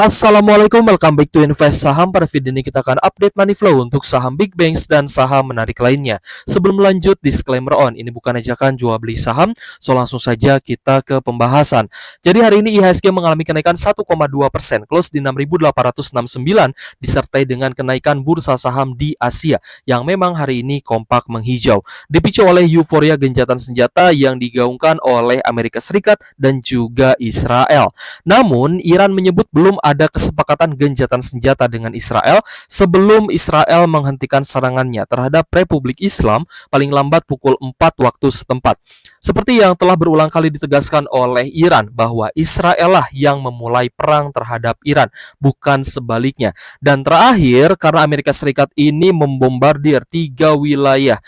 Assalamualaikum, welcome back to Invest Saham. Pada video ini kita akan update money flow untuk saham big banks dan saham menarik lainnya. Sebelum lanjut, disclaimer on, ini bukan ajakan jual beli saham, so langsung saja kita ke pembahasan. Jadi hari ini IHSG mengalami kenaikan 1,2%, close di 6.869, disertai dengan kenaikan bursa saham di Asia, yang memang hari ini kompak menghijau. Dipicu oleh euforia gencatan senjata yang digaungkan oleh Amerika Serikat dan juga Israel. Namun, Iran menyebut belum ada kesepakatan gencatan senjata dengan Israel sebelum Israel menghentikan serangannya terhadap Republik Islam paling lambat pukul 4 waktu setempat. Seperti yang telah berulang kali ditegaskan oleh Iran bahwa Israel lah yang memulai perang terhadap Iran, bukan sebaliknya. Dan terakhir, karena Amerika Serikat ini membombardir 3 wilayah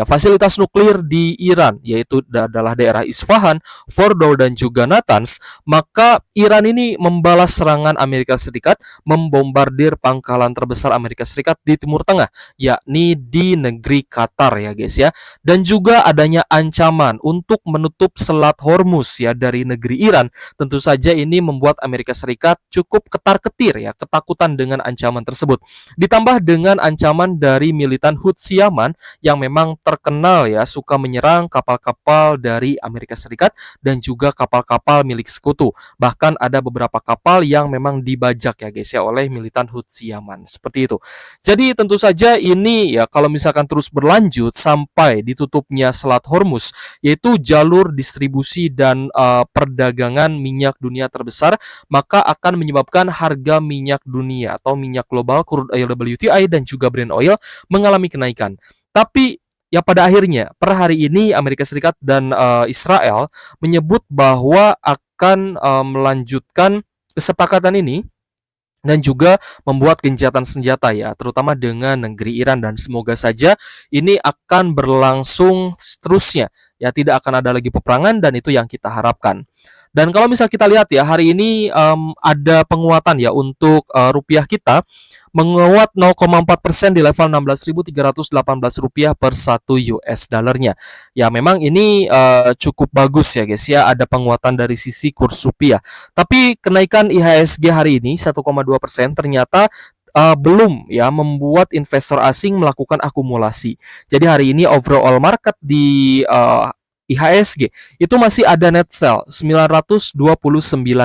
fasilitas nuklir di Iran, yaitu adalah daerah Isfahan, Fordow, dan juga Natanz, maka Iran ini membalas serangan Amerika Serikat, membombardir pangkalan terbesar Amerika Serikat di Timur Tengah, yakni di negeri Qatar ya guys ya. Dan juga adanya ancaman untuk menutup Selat Hormuz ya dari negeri Iran. Tentu saja ini membuat Amerika Serikat cukup ketar-ketir ya, ketakutan dengan ancaman tersebut. Ditambah dengan ancaman dari militan Hutsi Yaman yang memang terkenal ya suka menyerang kapal-kapal dari Amerika Serikat dan juga kapal-kapal milik sekutu. Bahkan ada beberapa kapal yang memang dibajak ya guys ya oleh militan Hutsi Yaman. Seperti itu. Jadi tentu saja ini ya kalau misalkan terus berlanjut sampai ditutupnya Selat Hormuz, yaitu jalur distribusi dan perdagangan minyak dunia terbesar, maka akan menyebabkan harga minyak dunia atau minyak global crude oil WTI dan juga Brent oil mengalami kenaikan. Tapi ya pada akhirnya per hari ini Amerika Serikat dan Israel menyebut bahwa akan melanjutkan kesepakatan ini dan juga membuat gencatan senjata ya, terutama dengan negeri Iran, dan semoga saja ini akan berlangsung seterusnya ya, tidak akan ada lagi peperangan, dan itu yang kita harapkan. Dan kalau misal kita lihat ya, hari ini ada penguatan ya untuk rupiah kita menguat 0,4% di level 16.318 rupiah per 1 US dollarnya. Ya memang ini cukup bagus ya guys ya, ada penguatan dari sisi kurs rupiah. Tapi kenaikan IHSG hari ini 1,2% ternyata belum ya membuat investor asing melakukan akumulasi. Jadi hari ini overall market di IHSG itu masih ada net sell 929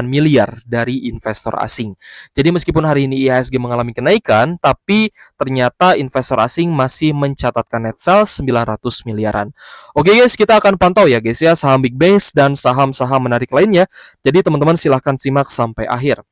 miliar dari investor asing. Jadi meskipun hari ini IHSG mengalami kenaikan, tapi ternyata investor asing masih mencatatkan net sell 900 miliaran. Oke guys, kita akan pantau ya guys ya saham big banks dan saham-saham menarik lainnya. Jadi teman-teman silahkan simak sampai akhir.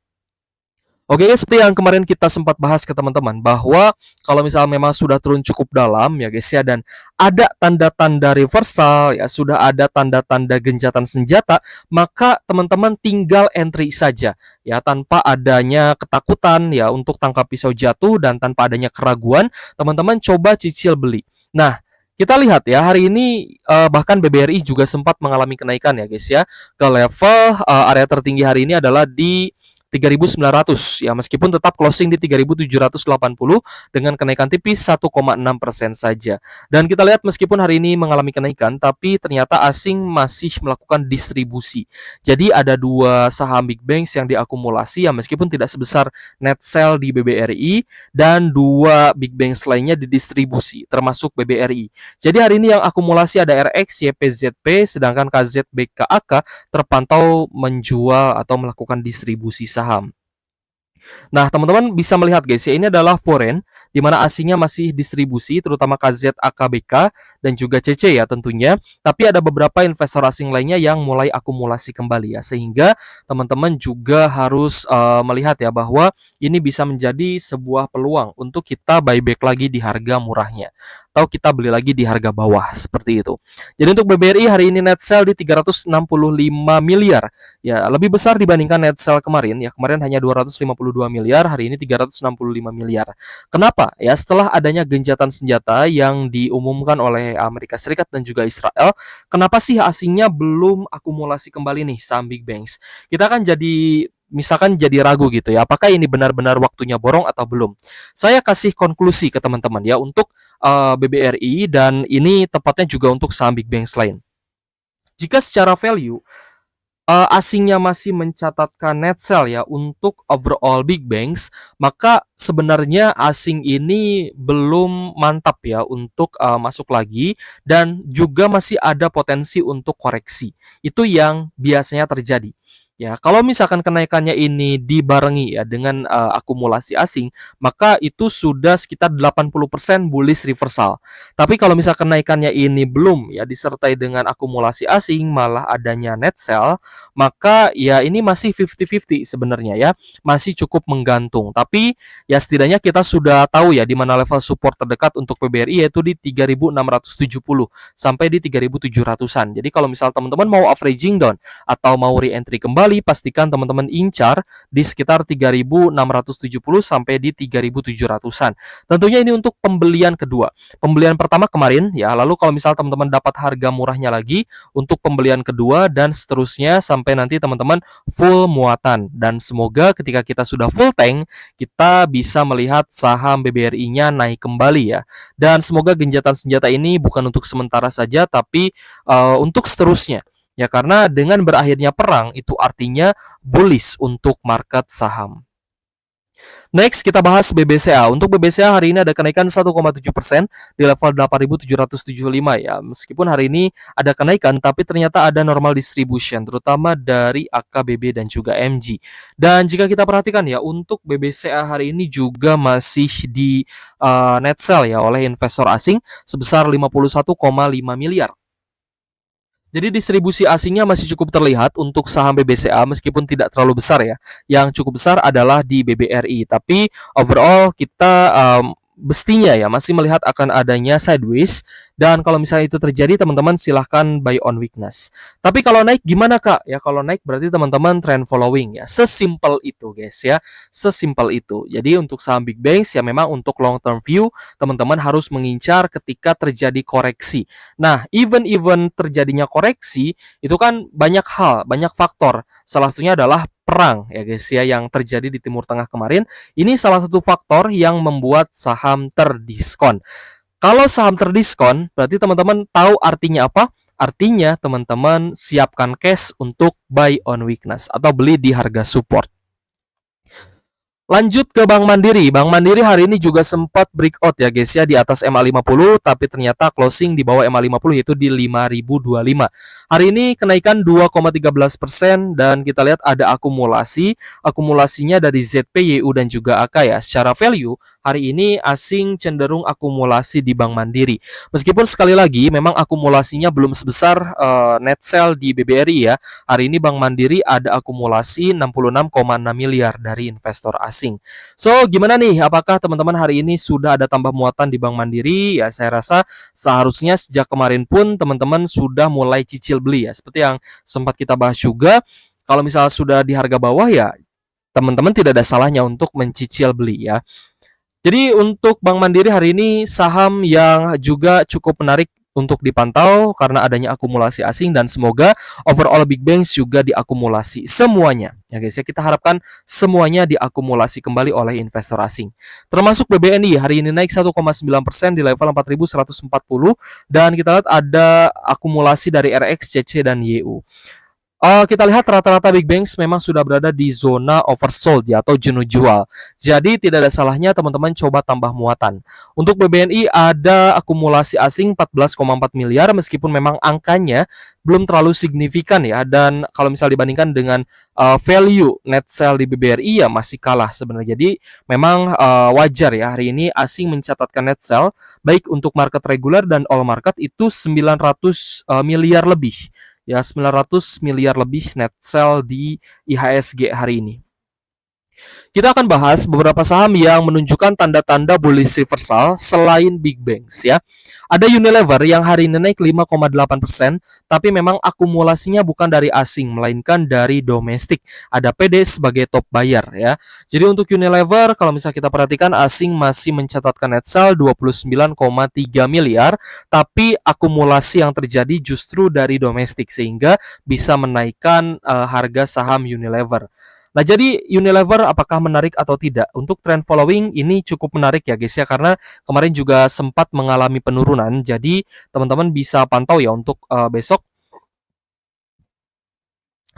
Oke, seperti yang kemarin kita sempat bahas ke teman-teman bahwa kalau misalnya memang sudah turun cukup dalam ya guys ya, dan ada tanda-tanda reversal ya, sudah ada tanda-tanda gencatan senjata, maka teman-teman tinggal entry saja ya, tanpa adanya ketakutan ya untuk tangkap pisau jatuh, dan tanpa adanya keraguan, teman-teman coba cicil beli. Nah, kita lihat ya, hari ini bahkan BBRI juga sempat mengalami kenaikan ya guys ya, ke level area tertinggi hari ini adalah di 3.900 ya, meskipun tetap closing di 3.780 dengan kenaikan tipis 1,6% saja. Dan kita lihat meskipun hari ini mengalami kenaikan, tapi ternyata asing masih melakukan distribusi. Jadi ada dua saham big banks yang diakumulasi ya, meskipun tidak sebesar net sell di BBRI, dan dua big banks lainnya didistribusi termasuk BBRI. Jadi hari ini yang akumulasi ada RX, YPZP, sedangkan KZBKAK terpantau menjual atau melakukan distribusi saham. Nah, teman-teman bisa melihat guys ya, ini adalah foreign di mana asingnya masih distribusi, terutama KZAKBK dan juga CC ya tentunya. Tapi ada beberapa investor asing lainnya yang mulai akumulasi kembali ya, sehingga teman-teman juga harus melihat ya bahwa ini bisa menjadi sebuah peluang untuk kita buyback lagi di harga murahnya, atau kita beli lagi di harga bawah seperti itu. Jadi untuk BBRI hari ini net sell di 365 miliar ya, lebih besar dibandingkan net sell kemarin ya. Kemarin hanya 252 miliar, hari ini 365 miliar. Kenapa? Ya setelah adanya gencatan senjata yang diumumkan oleh Amerika Serikat dan juga Israel, kenapa sih asingnya belum akumulasi kembali nih saham big banks? Kita kan misalkan jadi ragu gitu ya, apakah ini benar-benar waktunya borong atau belum? Saya kasih konklusi ke teman-teman ya untuk BBRI, dan ini tepatnya juga untuk saham big banks lain. Jika secara value asingnya masih mencatatkan net sell ya untuk overall big banks, maka sebenarnya asing ini belum mantap ya untuk masuk lagi dan juga masih ada potensi untuk koreksi. Itu yang biasanya terjadi. Ya, kalau misalkan kenaikannya ini dibarengi ya dengan akumulasi asing, maka itu sudah sekitar 80% bullish reversal. Tapi kalau misal kenaikannya ini belum ya disertai dengan akumulasi asing, malah adanya net sell, maka ya ini masih 50-50 sebenarnya ya, masih cukup menggantung. Tapi ya setidaknya kita sudah tahu ya di mana level support terdekat untuk PBRI, yaitu di 3670 sampai di 3700-an. Jadi kalau misal teman-teman mau averaging down atau mau re-entry kembali, pastikan teman-teman incar di sekitar 3670 sampai di 3700-an. Tentunya ini untuk pembelian kedua. Pembelian pertama kemarin ya, lalu kalau misal teman-teman dapat harga murahnya lagi untuk pembelian kedua dan seterusnya sampai nanti teman-teman full muatan. Dan semoga ketika kita sudah full tank, kita bisa melihat saham BBRI-nya naik kembali ya. Dan semoga genjatan senjata ini bukan untuk sementara saja, tapi untuk seterusnya. Ya, karena dengan berakhirnya perang itu artinya bullish untuk market saham. Next, kita bahas BBCA. Untuk BBCA hari ini ada kenaikan 1,7% di level 8.775 ya. Meskipun hari ini ada kenaikan, tapi ternyata ada normal distribution, terutama dari AKBB dan juga MG. Dan jika kita perhatikan ya, untuk BBCA hari ini juga masih di net sell ya oleh investor asing sebesar 51,5 miliar. Jadi distribusi asingnya masih cukup terlihat untuk saham BBCA meskipun tidak terlalu besar ya. Yang cukup besar adalah di BBRI. Tapi overall kita mestinya ya masih melihat akan adanya sideways, dan kalau misalnya itu terjadi teman-teman silahkan buy on weakness. Tapi kalau naik gimana Kak? Ya kalau naik berarti teman-teman trend following ya. Sesimpel itu guys ya. Sesimpel itu. Jadi untuk saham big banks ya memang untuk long term view teman-teman harus mengincar ketika terjadi koreksi. Nah, even terjadinya koreksi itu kan banyak hal, banyak faktor. Salah satunya adalah perang ya guys ya yang terjadi di Timur Tengah kemarin. Ini salah satu faktor yang membuat saham terdiskon. Kalau saham terdiskon, berarti teman-teman tahu artinya apa? Artinya teman-teman siapkan cash untuk buy on weakness atau beli di harga support. Lanjut ke Bank Mandiri. Bank Mandiri hari ini juga sempat breakout ya guys ya di atas MA50, tapi ternyata closing di bawah MA50 yaitu di 5025. Hari ini kenaikan 2,13% dan kita lihat ada akumulasi. Akumulasinya dari ZP, YU dan juga AK ya. Secara value hari ini asing cenderung akumulasi di Bank Mandiri. Meskipun sekali lagi memang akumulasinya belum sebesar net sell di BBRI ya. Hari ini Bank Mandiri ada akumulasi 66,6 miliar dari investor asing. So, gimana nih? Apakah teman-teman hari ini sudah ada tambah muatan di Bank Mandiri? Ya, saya rasa seharusnya sejak kemarin pun teman-teman sudah mulai cicil beli ya. Seperti yang sempat kita bahas juga, kalau misalnya sudah di harga bawah ya, teman-teman tidak ada salahnya untuk mencicil beli ya. Jadi untuk Bank Mandiri hari ini saham yang juga cukup menarik untuk dipantau karena adanya akumulasi asing, dan semoga overall big banks juga diakumulasi semuanya. Ya guys ya, kita harapkan semuanya diakumulasi kembali oleh investor asing. Termasuk BBNI hari ini naik 1,9% di level 4140, dan kita lihat ada akumulasi dari RX, CC dan YU. Kita lihat rata-rata big banks memang sudah berada di zona oversold ya, atau jenuh jual. Jadi tidak ada salahnya teman-teman coba tambah muatan. Untuk BBNI ada akumulasi asing 14,4 miliar meskipun memang angkanya belum terlalu signifikan ya, dan kalau misal dibandingkan dengan value net sell di BBRI ya masih kalah sebenarnya. Jadi memang wajar ya hari ini asing mencatatkan net sell baik untuk market reguler dan all market itu 900 miliar lebih. Ya, 900 miliar lebih net sell di IHSG hari ini. Kita akan bahas beberapa saham yang menunjukkan tanda-tanda bullish reversal selain big banks ya. Ada Unilever yang hari ini naik 5,8%, tapi memang akumulasinya bukan dari asing melainkan dari domestik. Ada PD sebagai top buyer ya. Jadi untuk Unilever kalau misalnya kita perhatikan asing masih mencatatkan net sell 29,3 miliar, tapi akumulasi yang terjadi justru dari domestik sehingga bisa menaikkan harga saham Unilever. Nah, jadi Unilever apakah menarik atau tidak? Untuk trend following ini cukup menarik ya guys ya, karena kemarin juga sempat mengalami penurunan. Jadi teman-teman bisa pantau ya untuk besok.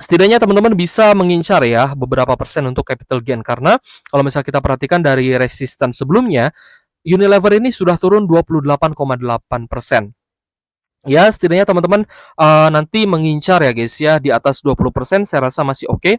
Setidaknya teman-teman bisa mengincar ya beberapa persen untuk capital gain, karena kalau misalnya kita perhatikan dari resisten sebelumnya, Unilever ini sudah turun 28,8%. Ya, setidaknya teman-teman nanti mengincar ya guys ya di atas 20%, saya rasa masih oke.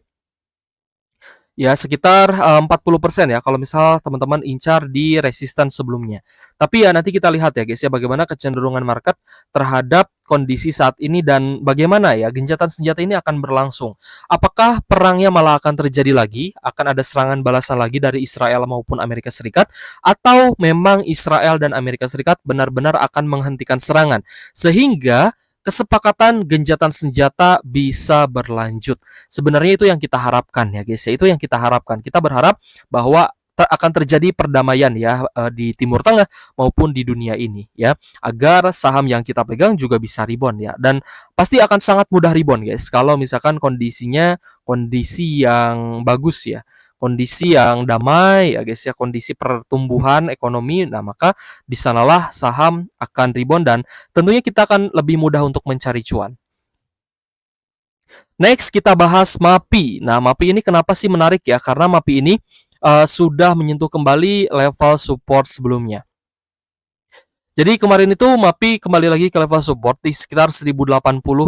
Ya, sekitar 40% ya kalau misal teman-teman incar di resisten sebelumnya. Tapi ya nanti kita lihat ya guys ya bagaimana kecenderungan market terhadap kondisi saat ini dan bagaimana ya gencatan senjata ini akan berlangsung. Apakah perangnya malah akan terjadi lagi? Akan ada serangan balasan lagi dari Israel maupun Amerika Serikat? Atau memang Israel dan Amerika Serikat benar-benar akan menghentikan serangan? Sehingga kesepakatan gencatan senjata bisa berlanjut. Sebenarnya itu yang kita harapkan ya guys ya. Itu yang kita harapkan. Kita berharap bahwa akan terjadi perdamaian ya di Timur Tengah maupun di dunia ini ya, agar saham yang kita pegang juga bisa rebound ya, dan pasti akan sangat mudah rebound guys kalau misalkan kondisinya kondisi yang bagus ya, kondisi yang damai ya guys ya, kondisi pertumbuhan ekonomi. Nah, maka di sanalah saham akan rebound dan tentunya kita akan lebih mudah untuk mencari cuan. Next kita bahas MAPI. Nah, MAPI ini kenapa sih menarik ya? Karena MAPI ini sudah menyentuh kembali level support sebelumnya. Jadi kemarin itu MAPI kembali lagi ke level support di sekitar 1080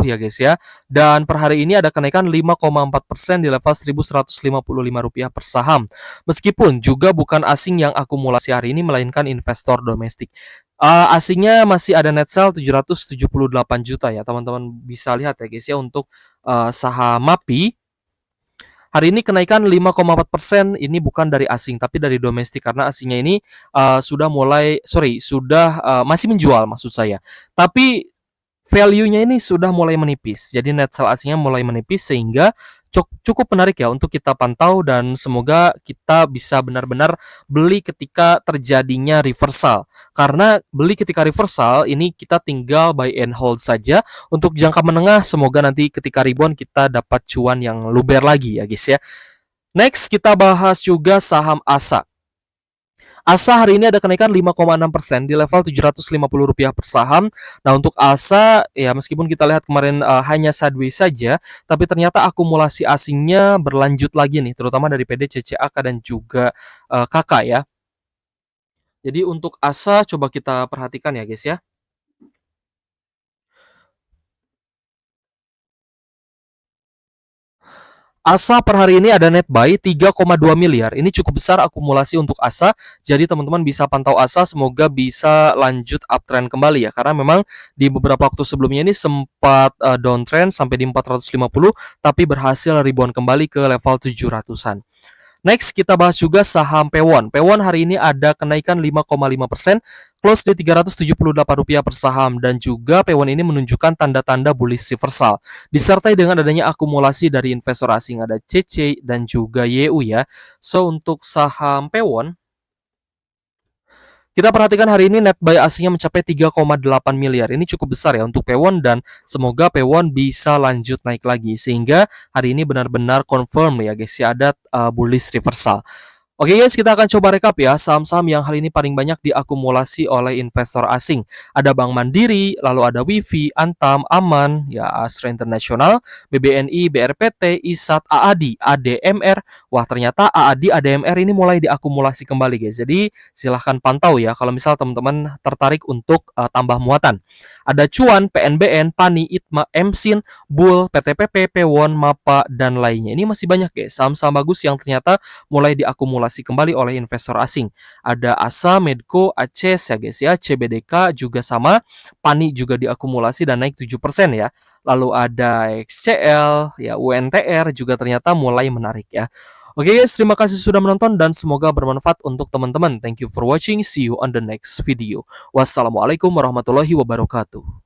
ya guys ya. Dan per hari ini ada kenaikan 5,4% di level Rp1.155 per saham. Meskipun juga bukan asing yang akumulasi hari ini melainkan investor domestik. Asingnya masih ada net sell 778 juta ya. Teman-teman bisa lihat ya guys ya untuk saham MAPI. Hari ini kenaikan 5,4% ini bukan dari asing tapi dari domestik, karena asingnya ini masih menjual maksud saya. Tapi value-nya ini sudah mulai menipis. Jadi net sell asingnya mulai menipis sehingga cukup menarik ya untuk kita pantau, dan semoga kita bisa benar-benar beli ketika terjadinya reversal. Karena beli ketika reversal ini kita tinggal buy and hold saja. Untuk jangka menengah semoga nanti ketika rebound kita dapat cuan yang luber lagi ya guys ya. Next kita bahas juga saham ASA. ASA hari ini ada kenaikan 5,6% di level Rp750 per saham. Nah, untuk ASA ya meskipun kita lihat kemarin hanya sideways saja, tapi ternyata akumulasi asingnya berlanjut lagi nih, terutama dari PD, CCAK dan juga KK ya. Jadi untuk ASA coba kita perhatikan ya guys ya. ASA per hari ini ada net buy 3,2 miliar. Ini cukup besar akumulasi untuk ASA. Jadi teman-teman bisa pantau ASA, semoga bisa lanjut uptrend kembali ya. Karena memang di beberapa waktu sebelumnya ini sempat downtrend sampai di 450, tapi berhasil rebound kembali ke level 700-an. Next kita bahas juga saham Pewon. Pewon hari ini ada kenaikan 5,5%, close di Rp378 per saham, dan juga Pewon ini menunjukkan tanda-tanda bullish reversal disertai dengan adanya akumulasi dari investor asing, ada CC dan juga YU ya. So untuk saham Pewon kita perhatikan hari ini net buy asingnya mencapai 3,8 miliar. Ini cukup besar ya untuk Pewon, dan semoga Pewon bisa lanjut naik lagi sehingga hari ini benar-benar confirm ya guys ya, ada bullish reversal. Oke guys, kita akan coba rekap ya saham-saham yang hari ini paling banyak diakumulasi oleh investor asing. Ada Bank Mandiri, lalu ada Wifi, Antam, Aman, ya Astra International, BBNI, BRPT, ISAT, AADI, ADMR. Wah, ternyata AADI, ADMR ini mulai diakumulasi kembali guys. Jadi silahkan pantau ya kalau misal teman-teman tertarik untuk tambah muatan. Ada Cuan, PNBN, Pani, ITMA, MSIN, Bull, PTPP, Pewon, MAPA, dan lainnya. Ini masih banyak guys, saham-saham bagus yang ternyata mulai diakumulasi kembali oleh investor asing. Ada ASA, Medco, ACES ya guys ya, CBDK juga sama, Pani juga diakumulasi dan naik 7% ya. Lalu ada XCL, ya UNTR juga ternyata mulai menarik ya. Oke guys, terima kasih sudah menonton dan semoga bermanfaat untuk teman-teman. Thank you for watching. See you on the next video. Wassalamualaikum warahmatullahi wabarakatuh.